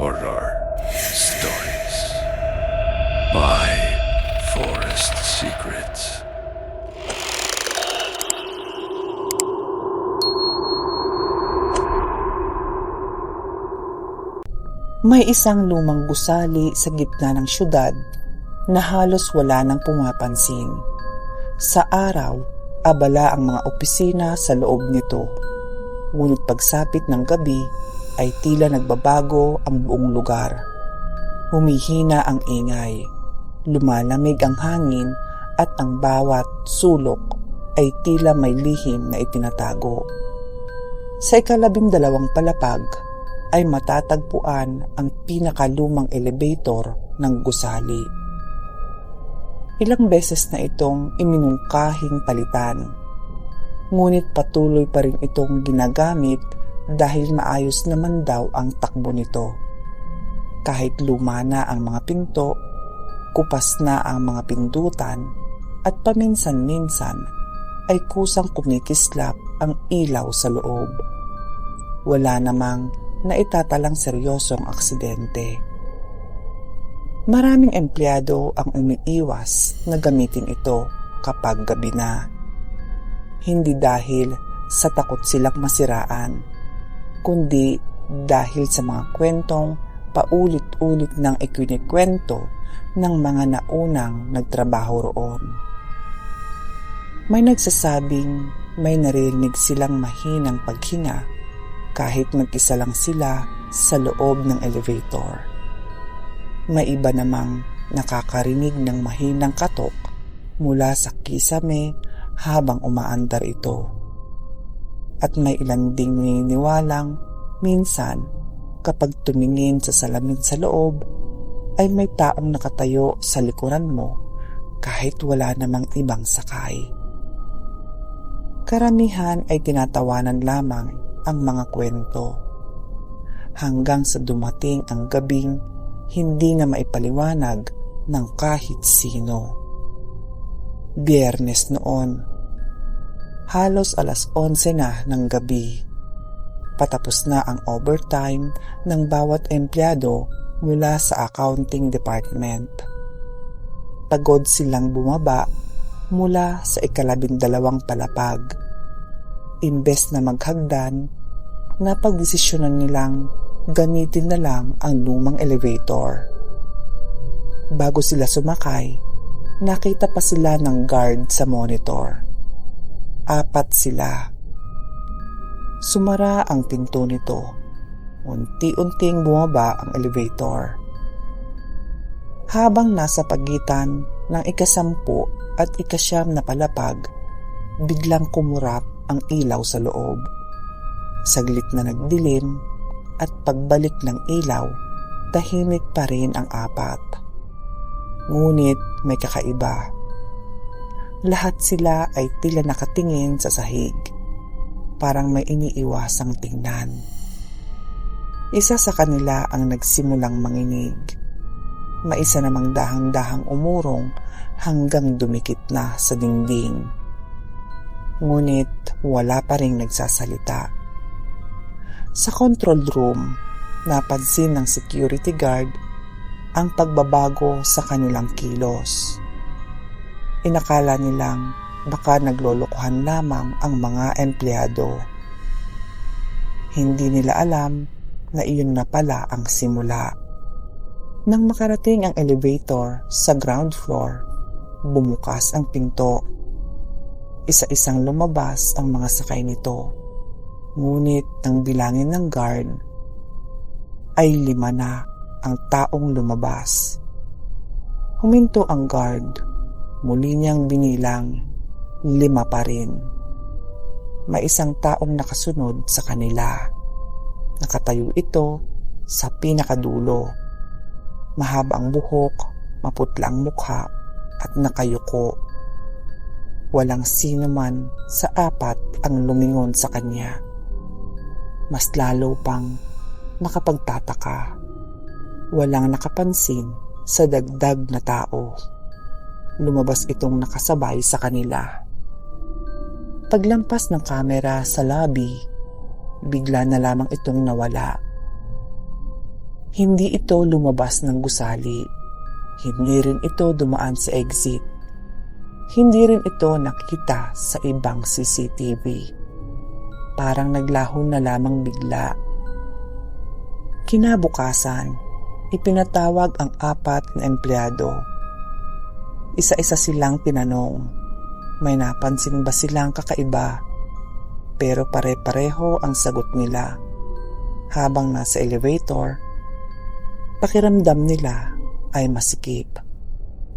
Horror Stories by Forest Secrets. May isang lumang gusali sa gitna ng syudad na halos wala nang pumapansin. Sa araw, abala ang mga opisina sa loob nito. Ngunit pagsapit ng gabi ay tila nagbabago ang buong lugar. Humihina ang ingay, lumalamig ang hangin at ang bawat sulok ay tila may lihim na itinatago. Sa 12 palapag ay matatagpuan ang pinakalumang elevator ng gusali. Ilang beses na itong iminungkahing palitan, ngunit patuloy pa rin itong ginagamit dahil maayos naman daw ang takbo nito. Kahit luma na ang mga pinto, kupas na ang mga pindutan, at paminsan-minsan ay kusang kumikislap ang ilaw sa loob. Wala namang naitatalang seryosong aksidente. Maraming empleyado ang umiiwas na gamitin ito kapag gabi na. Hindi dahil sa takot silang masiraan, kundi dahil sa mga kwentong paulit-ulit ng ikinikwento ng mga naunang nagtrabaho roon. May nagsasabing may naririnig silang mahinang paghinga kahit mag-isa lang sila sa loob ng elevator. May iba namang nakakarinig ng mahinang katok mula sa kisame habang umaandar ito. At may ilan ding naniniwalang minsan kapag tumingin sa salamin sa loob ay may taong nakatayo sa likuran mo kahit wala namang ibang sakay. Karamihan ay tinatawanan lamang ang mga kwento, hanggang sa dumating ang gabing hindi na maipaliwanag ng kahit sino. Biyernes noon, halos 11:00 na ng gabi. Patapos na ang overtime ng bawat empleyado mula sa accounting department. Pagod silang bumaba mula sa 12 palapag. Imbes na maghagdan, napagdesisyonan nilang gamitin na lang ang lumang elevator. Bago sila sumakay, nakita pa sila ng guard sa monitor. 4 sila. Sumara ang pinto nito. Unti-unting bumaba ang elevator. Habang nasa pagitan ng 10 at 11 na palapag, biglang kumurap ang ilaw sa loob. Saglit na nagdilim at pagbalik ng ilaw, tahimik pa rin ang 4. Ngunit may kakaiba. Lahat sila ay tila nakatingin sa sahig, parang may iniiwasang tingnan. Isa sa kanila ang nagsimulang manginig. Maisa namang dahang-dahang umurong hanggang dumikit na sa dingding. Ngunit wala pa ring nagsasalita. Sa control room, napansin ng security guard ang pagbabago sa kanilang kilos. Inakala nilang baka naglolokohan lamang ang mga empleyado. Hindi nila alam na iyon na pala ang simula. Nang makarating ang elevator sa ground floor, bumukas ang pinto. Isa-isang lumabas ang mga sakay nito. Ngunit nang bilangin ng guard, ay 5 na ang taong lumabas. Huminto ang guard. Muli niyang binilang, 5 pa rin. May isang taong nakasunod sa kanila. Nakatayo ito sa pinakadulo. Mahaba ang buhok, maputla ang mukha at nakayuko. Walang sino man sa 4 ang lumingon sa kanya. Mas lalo pang nakapagtataka. Walang nakapansin sa dagdag na tao. Lumabas itong nakasabay sa kanila. Paglampas ng kamera sa lobby, bigla na lamang itong nawala. Hindi ito lumabas ng gusali. Hindi rin ito dumaan sa exit. Hindi rin ito nakita sa ibang CCTV. Parang naglaho na lamang bigla. Kinabukasan, ipinatawag ang 4 na empleyado. Isa-isa silang tinanong, may napansin ba silang kakaiba? Pero pare-pareho ang sagot nila. Habang nasa elevator, pakiramdam nila ay masikip.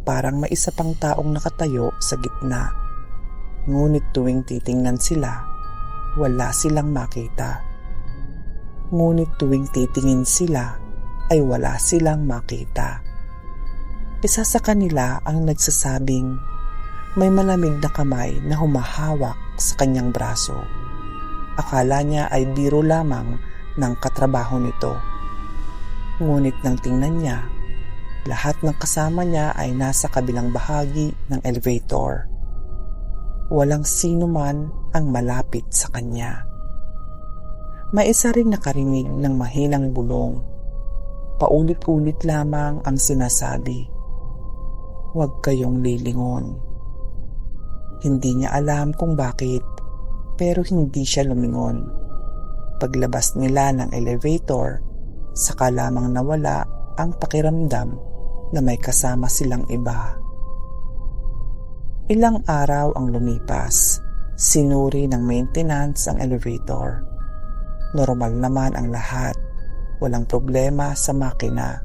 Parang may isa pang taong nakatayo sa gitna. Ngunit tuwing titingnan sila, wala silang makita. Ngunit tuwing titingin sila, ay wala silang makita. Isa sa kanila ang nagsasabing may malamig na kamay na humahawak sa kanyang braso. Akala niya ay biro lamang ng katrabaho nito. Ngunit nang tingnan niya, lahat ng kasama niya ay nasa kabilang bahagi ng elevator. Walang sino man ang malapit sa kanya. May isa ring nakarinig ng mahinang bulong. Paulit-ulit lamang ang sinasabi, "Huwag kayong lilingon." Hindi niya alam kung bakit, pero hindi siya lumingon. Paglabas nila ng elevator, saka lamang nawala ang pakiramdam na may kasama silang iba. Ilang araw ang lumipas. Sinuri ng maintenance ang elevator. Normal naman ang lahat. Walang problema sa makina.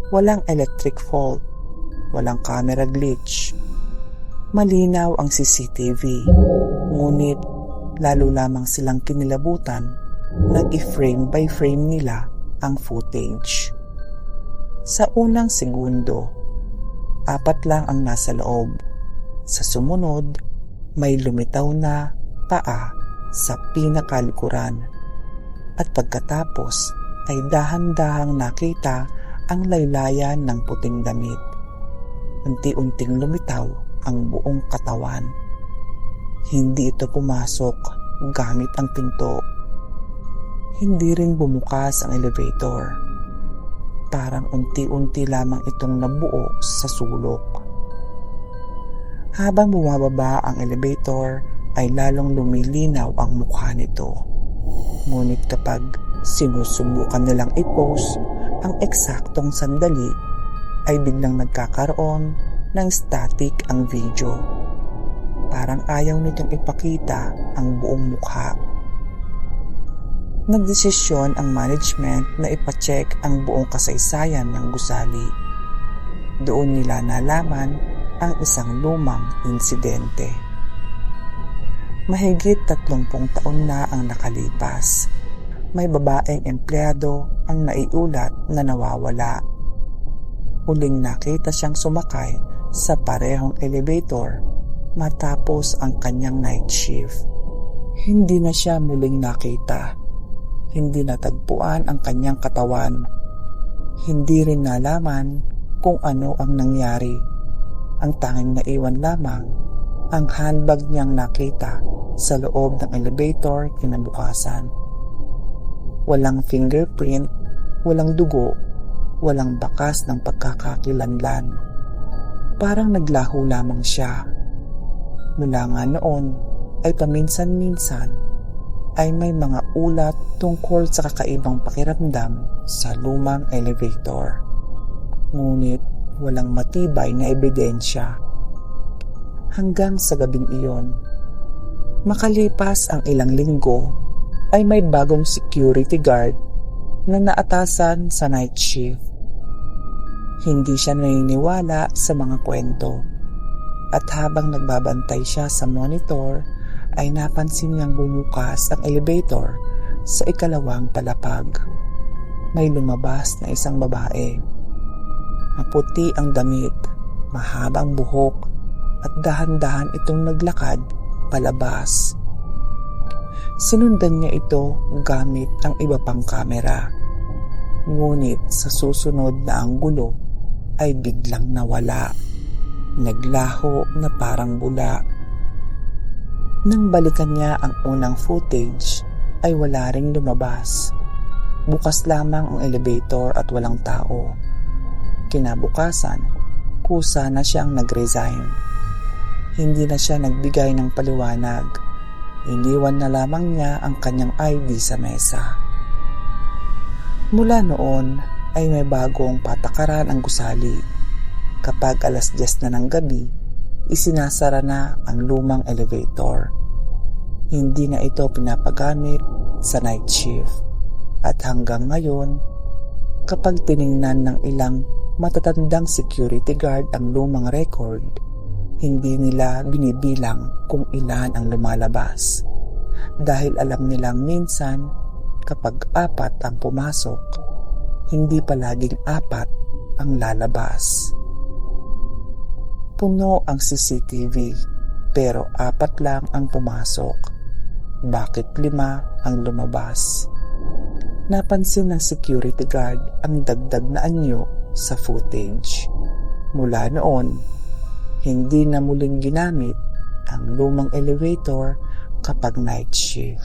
Walang electric fault. Walang camera glitch. Malinaw ang CCTV. Ngunit lalo lamang silang kinilabutan nang i-frame by frame nila ang footage. Sa unang segundo, 4 lang ang nasa loob. Sa sumunod, may lumitaw na paa sa pinakalikuran. At pagkatapos ay dahan-dahang nakita ang laylayan ng puting damit. Unti-unting lumitaw ang buong katawan. Hindi ito pumasok gamit ang pinto. Hindi rin bumukas ang elevator. Parang unti-unti lamang itong nabuo sa sulok. Habang bumababa ang elevator ay lalong lumilinaw ang mukha nito. Ngunit kapag sinusubukan nilang i-post ang eksaktong sandali ay biglang nagkakaroon ng static ang video. Parang ayaw nitong ipakita ang buong mukha. Nagdesisyon ang management na ipacheck ang buong kasaysayan ng gusali. Doon nila nalaman ang isang lumang insidente. Mahigit 30 taon na ang nakalipas. May babaeng empleyado ang naiulat na nawawala. Huling nakita siyang sumakay sa parehong elevator matapos ang kanyang night shift. Hindi na siya muling nakita. Hindi natagpuan ang kanyang katawan. Hindi rin nalaman kung ano ang nangyari. Ang tanging naiwan lamang ang handbag niyang nakita sa loob ng elevator kinabukasan. Walang fingerprint, walang dugo, walang bakas ng pagkakakilanlan. Parang naglaho lamang siya. Mula nga noon ay paminsan-minsan ay may mga ulat tungkol sa kakaibang pakiramdam sa lumang elevator. Ngunit walang matibay na ebidensya. Hanggang sa gabing iyon, makalipas ang ilang linggo, ay may bagong security guard na naatasan sa night shift. Hindi siya naniniwala sa mga kwento. At habang nagbabantay siya sa monitor, ay napansin niyang bumukas ang elevator sa ikalawang palapag. May lumabas na isang babae. Maputi ang damit, mahabang buhok, at dahan-dahan itong naglakad palabas. Sinundan niya ito gamit ang iba pang kamera. Ngunit sa susunod na anggulo ay biglang nawala. Naglaho na parang bula. Nang balikan niya ang unang footage ay wala ring lumabas. Bukas lamang ang elevator at walang tao. Kinabukasan, kusa na siyang nag-resign. Hindi na siya nagbigay ng paliwanag. Iniwan na lamang niya ang kanyang ID sa mesa. Mula noon ay may bagong patakaran ang gusali. Kapag 10:00 na ng gabi, isinasara na ang lumang elevator. Hindi na ito pinapagamit sa night shift. At hanggang ngayon, kapag tiningnan ng ilang matatandang security guard ang lumang record, hindi nila binibilang kung ilan ang lumalabas. Dahil alam nilang minsan, kapag 4 ang pumasok, hindi palaging 4 ang lalabas. Puno ang CCTV, pero 4 lang ang pumasok. Bakit 5 ang lumabas? Napansin ng security guard ang dagdag na anyo sa footage. Mula noon, hindi na muling ginamit ang lumang elevator kapag night shift.